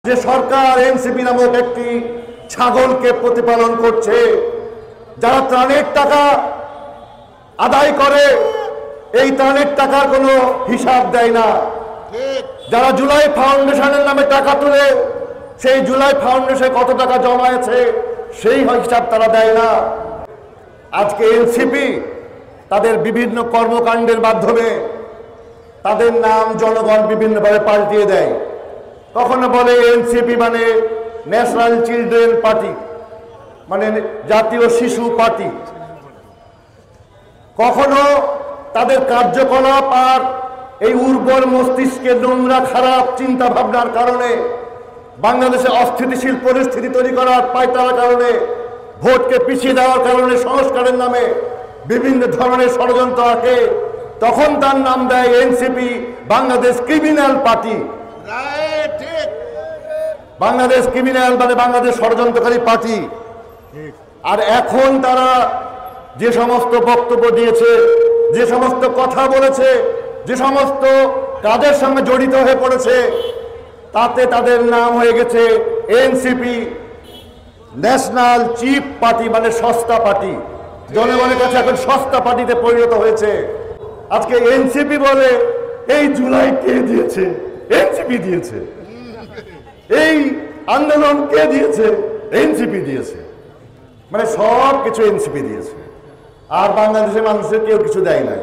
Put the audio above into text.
যে সরকার এনসিপি নামক একটি ছাগলকে প্রতিপালন করছে, যারা ত্রাণের টাকা আদায় করে এই ত্রাণের টাকার কোনো হিসাব দেয় না। যারা জুলাই ফাউন্ডেশনের নামে টাকা তুলে সেই জুলাই ফাউন্ডেশনে কত টাকা জমায়েছে সেই হিসাব তারা দেয় না। আজকে এনসিপি তাদের বিভিন্ন কর্মকাণ্ডের মাধ্যমে তাদের নাম জনগণ বিভিন্নভাবে পাল্টিয়ে দেয়। কখনো বলে এনসিপি মানে ন্যাশনাল চিলড্রেন পার্টি, মানে জাতীয় শিশু পার্টি। কখনো তাদের কার্যকলাপ আর এই উর্বর মস্তিষ্কে নোংরা খারাপ চিন্তা ভাবনার কারণে বাংলাদেশে অস্থিতিশীল পরিস্থিতি তৈরি করার পায়তারার কারণে, ভোটকে পিছিয়ে দেওয়ার কারণে, সংস্কারের নামে বিভিন্ন ধরনের ষড়যন্ত্র আঁকে, তখন তার নাম দেয় NCP, Bangladesh criminal party. Bangladesh criminal মানে বাংলাদেশ ষড়যন্ত্রকারী পার্টি। আর এখন তারা যে সমস্ত বক্তব্য দিয়েছে, যে সমস্ত কথা বলেছে, যে সমস্ত কাজের সঙ্গে জড়িত হয়ে পড়েছে, তাতে তাদের নাম হয়ে গেছে এনসিপি, ন্যাশনাল চিপ পার্টি, মানে সস্তা পার্টি। জনগণের কাছে এখন সস্তা পার্টিতে পরিণত হয়েছে। আজকে এনসিপি বলে এই জুলাই কে দিয়েছে? এনসিপি দিয়েছে। এই আন্দোলন কে দিয়েছে? এনসিপি দিয়েছে। মানে সব কিছু এনসিপি দিয়েছে, আর বাংলাদেশের মানুষের কেউ কিছু দেয় নাই।